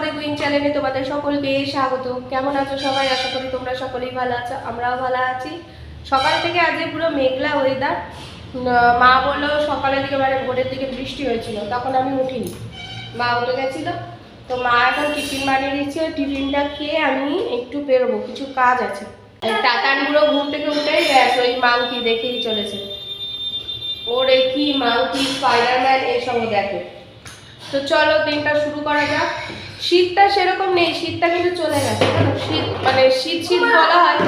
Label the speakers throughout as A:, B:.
A: আমাদের কুইন চ্যানেলে তোমাদের সকলকে স্বাগত। কেমন আছো সবাই? আশা করি তোমরা সকলেই ভালো আছো, আমরাও ভালো আছি। সকাল থেকে আজকে পুরো মেঘলা ওয়েদার। মা বললো সকালের দিকে মানে ভোরের দিকে বৃষ্টি হয়েছিল, তখন আমি উঠিনি, মা উঠে গেছিলো। তো মা এখন টিফিন বানিয়ে দিচ্ছে, টিফিনটা খেয়ে আমি একটু বেরোবো, কিছু কাজ আছে। টাকানগুলো ঘুম থেকে উঠেই ওই মাংকি দেখেই চলেছে, ওর এই কি মাংকি স্পাইডারম্যান এসব দেখে। তো চলো দিনটা শুরু করা যাক। শীতটা সেরকম নেই, শীতটা কিন্তু চলে গেছে। শীত মানে শীত শীত বলা হয়,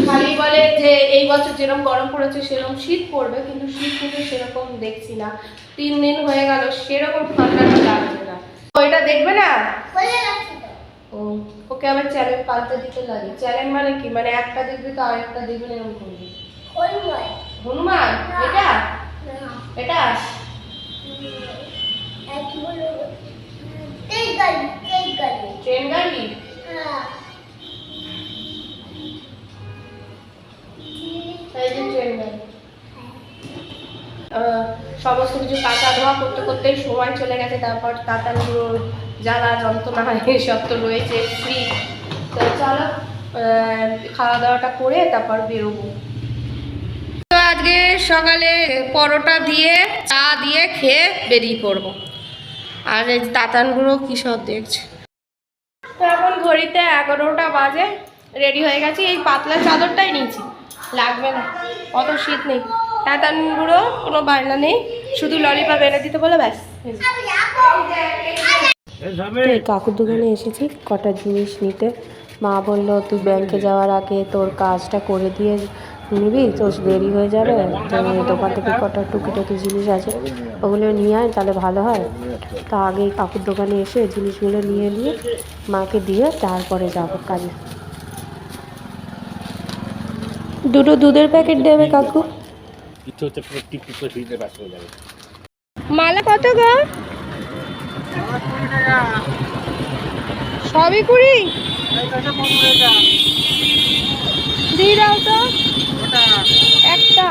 A: খালি বলে যে এই বছর যেরকম গরম পড়েছে সেরকম শীত পড়বে, কিন্তু শীত কিন্তু সেরকম দেখছি না। 3 দিন হয়ে গেল সেরকম ঠান্ডাটা লাগছে না। ওইটা দেখবে না, ও ওকে আবার চ্যানেল পাল্টে দিতে লাগে। চ্যানেল মানে কি, মানে একটা দেখবে তো আরেকটা দেখবে এরকম করবে। হনুমান এটা এটা ট্রেন গাড়ি। সমস্ত কিছু কাঁচা ধোয়া করতে করতেই সময় চলে গেছে। তারপর তাতানগুলোর জ্বালা যন্ত্রণা এসব তো রয়েছে ফ্রি। তো চলো খাওয়া দাওয়াটা করে তারপর বেরোবো। তো আজকে সকালে পরোটা দিয়ে চা দিয়ে খেয়ে বেরিয়ে পড়বো। আর এই তাতানগুলো কী সব দেখছে। তো এখন ঘড়িতে 11টা বাজে, রেডি হয়ে গেছি। এই পাতলা চাদরটাই নিয়েছি, লাগবে না, অত শীত নেই। তাতানগুলো কোনো বায়না নেই, শুধু ললিপপ এনে দিতে বলে ব্যাস।
B: এই কাকুর দোকানে এসেছি কটা জিনিস নিতে। মা বলল তুই ব্যাংকে যাওয়ার আগে তোর কাজটা করে দিয়ে নিবি, তোর দেরি হয়ে যাবে। তো দোকান থেকে কটা টুকিটাকি জিনিস আছে, ওগুলো নিয়ে আয়, তাহলে ভালো হয়। তা আগেই কাকুর দোকানে এসে জিনিসগুলো নিয়ে নিয়ে মাকে দিয়ে তারপরে যাবো কাজে। দুটো দুধের প্যাকেট দেবে কাকু।
A: মালা কত গো? সবই 20 দিয়ে দাও তো একটা।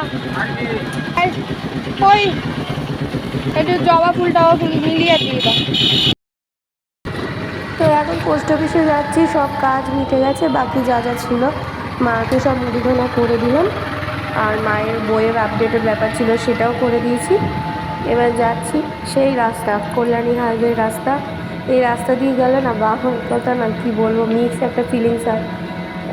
A: ওই একটু জবা ফুলটাও মিলিয়ে দিয়ে দাও।
B: তো এখন পোস্ট অফিসে যাচ্ছি, সব কাজ মিটে গেছে, বাকি যা যা ছিল মাকে সব মুদিখানা করে দিলাম। আর মায়ের বইয়ের আপডেটের ব্যাপার ছিল সেটাও করে দিয়েছি। এবার যাচ্ছি সেই রাস্তা, কল্যাণী হাইওয়ে রাস্তা। এই রাস্তা দিয়ে গেলে না কথা না কি বলবো, মিক্স একটা ফিলিংস হয়।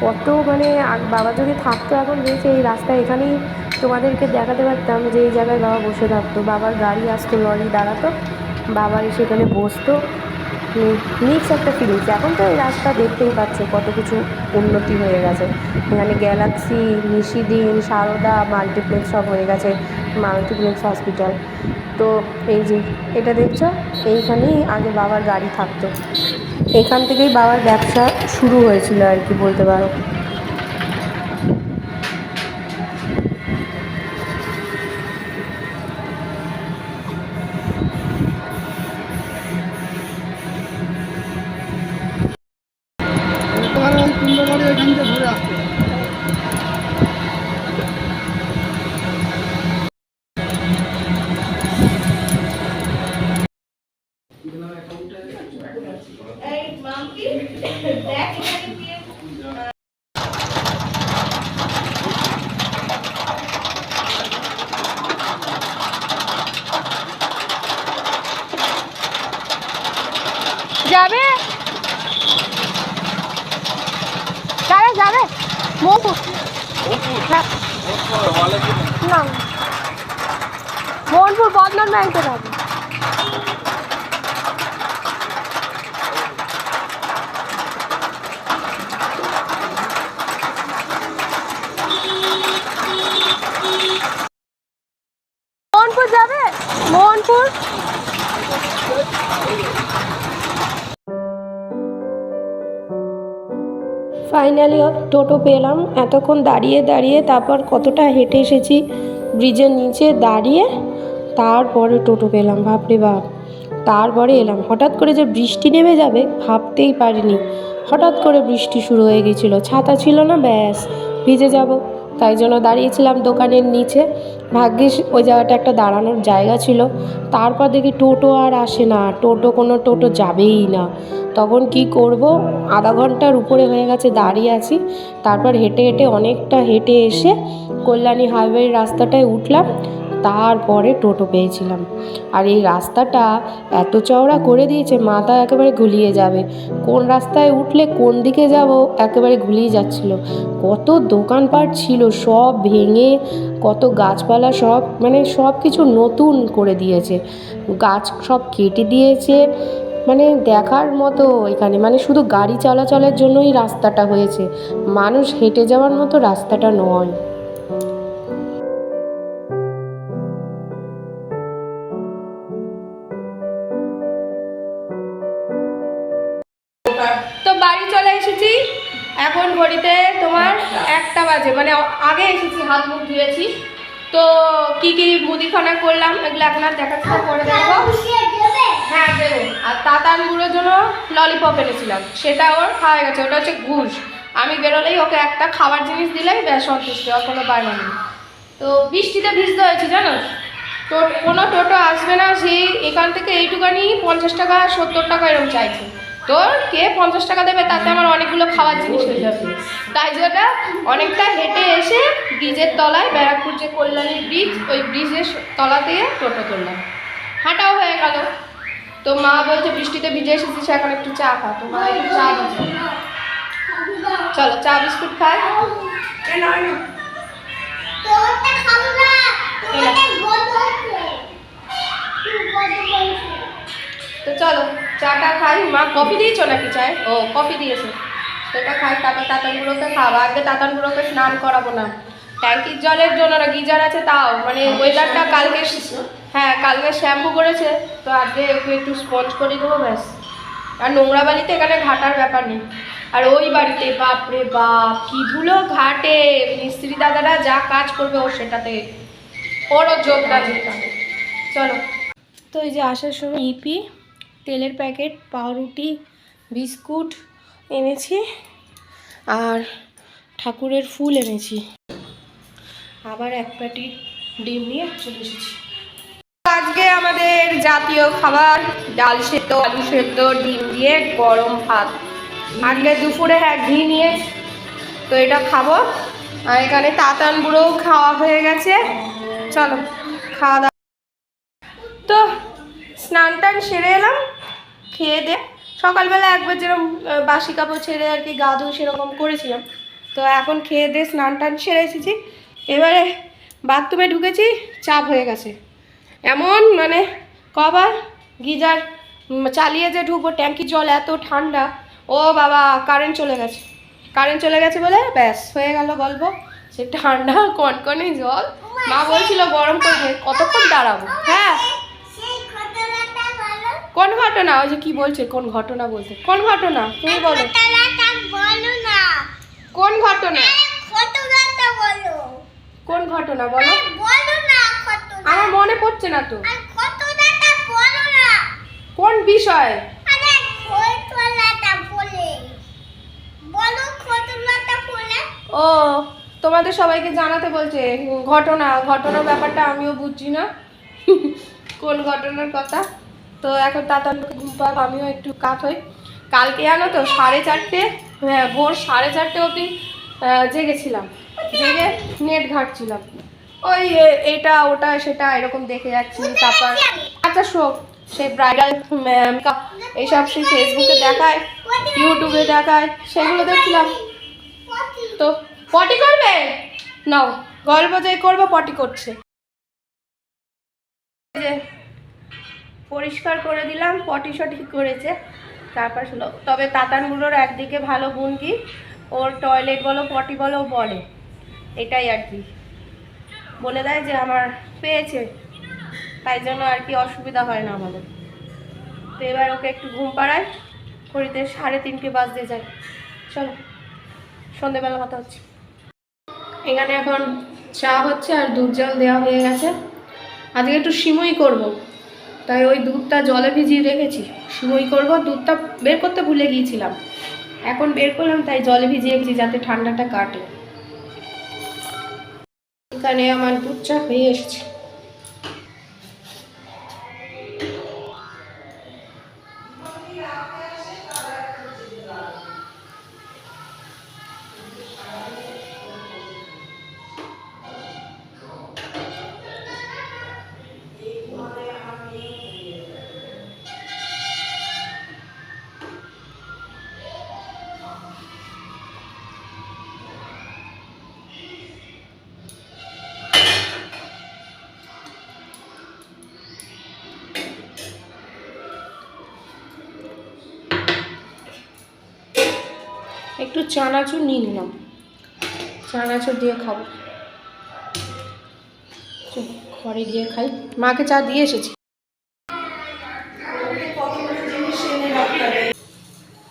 B: কত মানে বাবা যদি থাকতো এখন রয়েছে এই রাস্তা, এখানেই তোমাদেরকে দেখাতে পারতাম যে এই জায়গায় বাবা বসে থাকতো। বাবার গাড়ি আসতো, লরি দাঁড়াতো, বাবার সেখানে বসতো। মিক্স একটা ফিলিংস। এখন তো এই রাস্তা দেখতেই পাচ্ছো কত কিছু উন্নতি হয়ে গেছে। এখানে গ্যালাক্সি, নিশিদিন, সারদা, মাল্টিপ্লেক্স সব হয়ে গেছে, মাল্টিপ্লেক্স হসপিটাল। তো এই যে এটা দেখছো, এইখানেই আগে বাবার গাড়ি থাকতো, এখান থেকেই বাবার ব্যবসা শুরু হয়েছিল আর কি বলতে পারো।
A: যাবে কারা যাবে? না, মোহনপুর বদনাম ব্যাংকে যাবে। মোহনপুর যাবে, মোহনপুর।
B: ফাইনালি টোটো পেলাম। এতক্ষণ দাঁড়িয়ে দাঁড়িয়ে তারপর কতটা হেঁটে এসেছি ব্রিজের নিচে দাঁড়িয়ে, তারপরে টোটো পেলাম। বাপরে বাপ, তারপরে এলাম। হঠাৎ করে যে বৃষ্টি নেমে যাবে ভাবতেই পারিনি। হঠাৎ করে বৃষ্টি শুরু হয়ে গেছিলো, ছাতা ছিল না, ব্যাস ভিজে যাব। তাই জন্য দাঁড়িয়েছিলাম দোকানের নিচে। ভাগ্যিস ওই জায়গাটা একটা দাঁড়ানোর জায়গা ছিল। তারপর দেখি টোটো আর আসে না, কোনো টোটো যাবেই না। তখন কি করব, আধা ঘন্টার উপরে হয়ে গেছে দাঁড়িয়ে আছি। তারপর হেঁটে হেঁটে অনেকটা হেঁটে এসে কল্যাণী হাইওয়ের রাস্তাটায় উঠলাম, তারপরে টোটো পেয়েছিলাম। আর এই রাস্তাটা এত চওড়া করে দিয়েছে, মাথা একেবারে গুলিয়ে যাবে। কোন রাস্তায় উঠলে কোন দিকে যাব একেবারে গুলিয়ে যাচ্ছিল। কত দোকানপাট ছিল, সব ভেঙে, কত গাছপালা সব মানে সব কিছু নতুন করে দিয়েছে, গাছ সব কেটে দিয়েছে। মানে দেখার মতো এখানে, মানে শুধু গাড়ি চলাচলের জন্যই রাস্তাটা হয়েছে, মানুষ হেঁটে যাওয়ার মতো রাস্তাটা নয়।
A: তো বাড়ি চলে এসেছি, এখন ঘড়িতে তোমার 1টা বাজে, মানে আগে এসেছি, হাত মুখ ধুয়েছি। তো কি কি মুদিখানা করলাম এগুলো এখন আর দেখাচ্ছি না, পরে দেখো। হ্যাঁ দেবো। আর তাতান গুঁড়োর জন্য ললিপপ এনেছিলাম, সেটা ওর খাওয়া গেছে, ওটা হচ্ছে ঘুষ। আমি বেরোলেই ওকে একটা খাবার জিনিস দিলেই ব্যাস সন্তুষ্ট, আর কোনো বায়না নেই। তো বৃষ্টিতে ভিজতে হয়েছে জানো তো, কোনো টোটো আসবে না, সেই এখান থেকে এইটুকানি 50 টাকা 70 টাকা এরকম চাইছে। তোর কে 50 টাকা দেবে, তাতে আমার অনেকগুলো খাওয়ার জিনিস হয়ে যাবে। তাই জন্য অনেকটা হেঁটে এসে ব্রিজের তলায়, ব্যারাকপুর যে কল্যাণী ব্রিজ, ওই ব্রিজের তলা দিয়ে টোটো করলাম, হাঁটাও হয়ে গেল। তো মা বলছে বৃষ্টিতে ভিজে এসেছিস, এখন একটু চা খা। তো মা একটু চা দিচ্ছে, চলো চা বিস্কুট খাই। তো চলো চাটা খাই। মা কফি দিয়েছো নাকি চায়? ও কফি দিয়েছে, সেটা খাই। তারপর তাতানগুলোকে খাওয়া, আজকে তাতানগুলোকে স্নান করাবো না, ট্যাঙ্কির জলের জন্য না, গিজার আছে তাও, মানে ওয়েদারটা কালকে, হ্যাঁ কালকে শ্যাম্পু করেছে, তো আজকে ওকে একটু স্পঞ্জ করে দেবো ব্যাস। আর নোংরা বালিতে এখানে ঘাটার ব্যাপার নেই। আর ওই বাড়িতে বাপরে বাপ কি ধুলো ঘাটে, মিস্ত্রি দাদারা যা কাজ করবে ও সেটাতে ওরও যোগদান দিতে হবে। চলো। তো এই যে আসার সময় ইপি, তেলের প্যাকেট, পাউরুটি, বিস্কুট এনেছি, আর ঠাকুরের ফুল এনেছি, আবার এক প্যাটি ডিম নিয়ে চলে এসেছি। আজকে আমাদের জাতীয় খাবার ডাল সেদ্ধ, আলু সেদ্ধ, ডিম দিয়ে গরম ভাত। আজকে দুপুরে হ্যাঁ ঘি নিয়ে, তো এটা খাবো। আর এখানে তাতান বুড়ো খাওয়া হয়ে গেছে, চলো খাওয়া দাওয়া। তো স্নান টান সেরে এলাম, খেয়ে দে সকালবেলা একবার যেরকম বাসি কাপড় ছেড়ে আর কি গা ধুয়ে সেরকম করেছিলাম। তো এখন খেয়ে দে স্নান টান সেরে এসেছি, এবারে বাথরুমে ঢুকেছি, চাপ হয়ে গেছে এমন, মানে কবার গিজার চালিয়ে যে ঢুকবো, ট্যাঙ্কির জল এত ঠান্ডা, ও বাবা কারেন্ট চলে গেছে বলে ব্যাস হয়ে গেল গল্প। সে ঠান্ডা কনকনে জল, মা বলছিল গরম করবে, কতক্ষণ দাঁড়াবো। হ্যাঁ কোন ঘটনা, ওই যে কি বলছে কোন ঘটনা বলতে, কোন ঘটনা তুমি বলো, কোন ঘটনা, কোন ঘটনা বলো, আমার মনে পড়ছে না তো, কোন বিষয়, ও তোমাদের সবাইকে জানাতে বলছে ঘটনার ব্যাপারটা আমিও বুঝছি না কোন ঘটনার কথা। তো এখন তাতানকে ঘুম পাব, আমিও একটু কাত হই। কালকে জানো তো 4:30, হ্যাঁ ভোর 4:30 অবধি জেগেছিলাম, জেগে নেট ঘাঁটছিলাম, ওই এটা ওটা সেটা এরকম দেখে যাচ্ছি। তারপর আচ্ছা শোক, সেই ব্রাইডাল মেকআপ এইসব সেই ফেসবুকে দেখায়, ইউটিউবে দেখায়, সেগুলো দেখছিলাম। তো পটি করবে নাও, গল্প যাই করবো, পটি করছে, যে পরিষ্কার করে দিলাম, পটি সটি করেছে। তারপর শুনো, তবে তাতানগুলোর একদিকে ভালো গুণ কি, ওর টয়লেট বলো পটি বলো বলে, এটাই আর কি বলে দেয় যে আমার পেয়েছে, তাই জন্য আর কি অসুবিধা হয় না আমাদের। তো এবার ওকে একটু ঘুম পাড়ায়, ঘড়িতে 3:30 বাজতে যায়। চলো সন্ধেবেলা কথা হচ্ছে। এখানে এখন চা হচ্ছে আর দুধ জল দেওয়া হয়ে গেছে। আজকে একটু সিমুই করব, তাই ওই দুধটা জলে ভিজিয়ে রেখেছি, সিমুই করব। দুধটা বের করতে ভুলে গিয়েছিলাম, এখন বের করলাম, তাই জলে ভিজিয়ে রেখেছি যাতে ঠান্ডাটা কাটে। এখানে আমার দুধ চা হয়ে এসেছে। একটু চানাচুর নিয়ে নিলাম, চানাচুর দিয়ে খাবো। ঘরে দিয়ে খাই, মাকে চা দিয়ে এসেছি।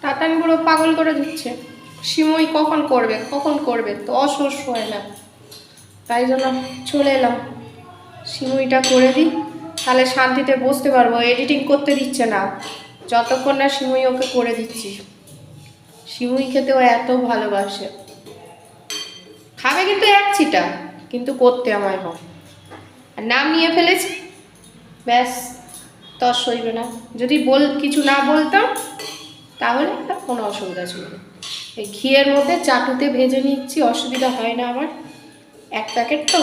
A: তাতান পুরো পাগল করে দিচ্ছে, সিমুই কখন করবে তো অসহ্য হয় না, তাই জন্য চলে এলাম। সিমুইটা করে দিই, তাহলে শান্তিতে বসতে পারবো। এডিটিং করতে দিচ্ছে না যতক্ষণ না সিমুই ওকে করে দিচ্ছি। সিমুই খেতে ও এত ভালোবাসে, খাবে কিন্তু এক ছিটা, কিন্তু করতে আমায় হয়। আর নাম নিয়ে ফেলেছি, ব্যাস তর সইবে না। যদি কিছু না বলতাম তাহলে আর কোনো অসুবিধা ছিল না। এই ঘিয়ের মধ্যে চাটুতে ভেজে নিচ্ছি, অসুবিধা হয় না আমার, এক প্যাকেট তো।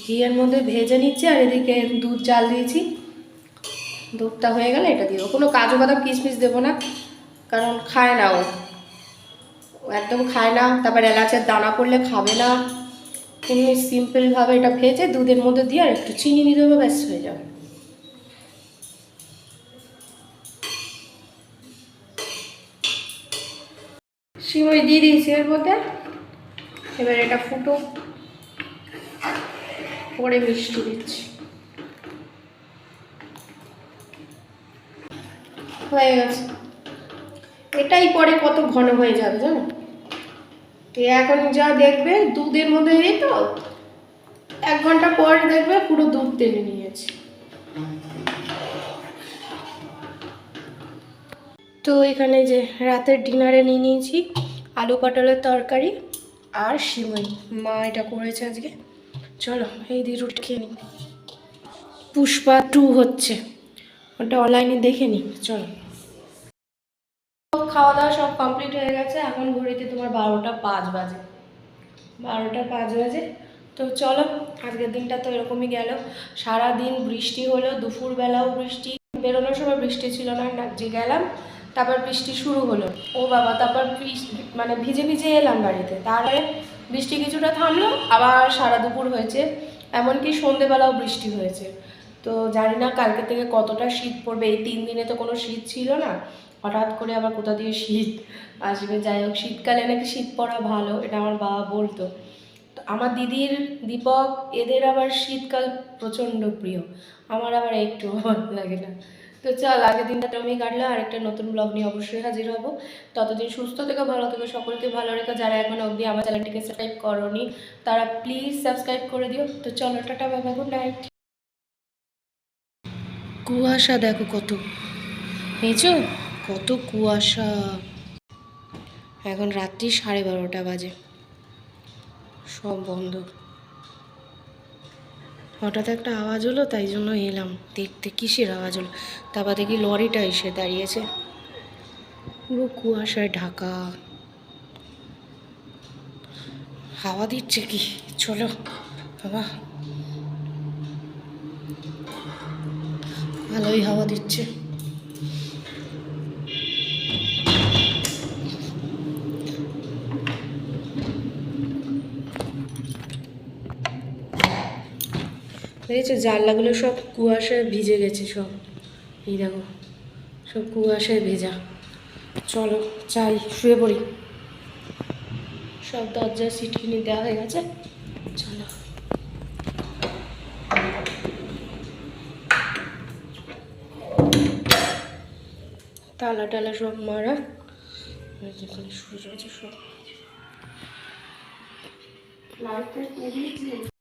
A: ঘিয়ের মধ্যে ভেজে নিচ্ছি, আর এদিকে দুধ জাল দিয়েছি। দুধটা হয়ে গেলে এটা দিব, কোনো কাজু বাদাম কিশমিশ দেবো না, কারণ খায় না ও, একদম খায় না। তারপর এলাচের দানা পড়লে খাবে না। এমনি সিম্পলভাবে এটা ভেজে দুধের মধ্যে দিয়ে আর একটু চিনি দিয়ে দেবো, ব্যাস হয়ে যাবে। সিমই দিয়ে দিয়েছি এর মধ্যে, এবার এটা ফুটো, পরে মিষ্টি দিচ্ছি। হয়ে গেছে, এটাই পরে কত ঘন হয়ে যাবে জানো। এখন যা দেখবে দুধের মধ্যে এই তো 1 ঘন্টা পর দেখবে পুরো দুধ টেনে নিয়েছে। তো এখানে যে রাতের ডিনারে নিয়ে নিয়েছি আলু পটলের তরকারি আর সিমই, মা এটা করেছে আজকে। চলো এই দিয়ে রুটি খেয়ে নিই। পুষ্পা 2 হচ্ছে, ওটা অনলাইনে দেখে নিই। চলো, খাওয়া দাওয়া সব কমপ্লিট হয়ে গেছে, এখন ঘড়িতে তোমার 12টা 5 বাজে, 12টা 5 বাজে। তো চলো, আজকের দিনটা তো এরকমই গেল। সারাদিন বৃষ্টি হলো, দুপুরবেলাও বৃষ্টি, বেরোনোর সময় বৃষ্টি ছিল না, যে গেলাম তারপর বৃষ্টি শুরু হলো। ও বাবা, তারপর মানে ভিজে ভিজে এলাম বাড়িতে, তারপরে বৃষ্টি কিছুটা থামলো, আবার সারা দুপুর হয়েছে, এমনকি সন্ধেবেলাও বৃষ্টি হয়েছে। তো জানি না কালকে থেকে কতটা শীত পড়বে। এই 3 দিনে তো কোনো শীত ছিল না, হঠাৎ করে আবার কোথা দিয়ে শীত আসবে। যাই হোক, শীতকালে নাকি শীত পড়া ভালো, এটা আমার বাবা বলতো। তো আমার দিদির, দীপক, এদের আবার শীতকাল প্রচণ্ড প্রিয়, আমার আবার একটু ভালো লাগে না। তো চল, আগের দিনটা তুমি কাটলো, আর একটা নতুন ব্লগ নিয়ে অবশ্যই হাজির হব। ততদিন সুস্থ থেকে ভালো থেকে, সকলকে ভালো রেখো। যারা এখন অবধি আমার চ্যানেলটিকে সাবস্ক্রাইব করোনি তারা প্লিজ সাবস্ক্রাইব করে দিও। তো চলো, tata, bye bye, good night. কুয়াশা দেখো কত, বুঝছো কত কুয়াশা। এখন রাত্রি 12:30 বাজে, সব বন্ধ। হঠাৎ একটা আওয়াজ হলো, তাই জন্য এলাম দেখতে কিসের আওয়াজ হলো। তারপর দেখি লরিটা এসে দাঁড়িয়েছে, পুরো কুয়াশায় ঢাকা। হাওয়া দিচ্ছে কি, চলো বাবা, ভালোই হাওয়া দিচ্ছে। দেখেছো, জানলাগুলো সব কুয়াশায় ভিজে গেছে সব, এই দেখো সব কুয়াশায় ভেজা। চলো চাই, শুয়ে পড়ি। সব দরজার সিটকিনি দেওয়া হয়ে গেছে, চলো। তালা টালা সব মারা, যেখানে সূর্য আছে সব লাইটটা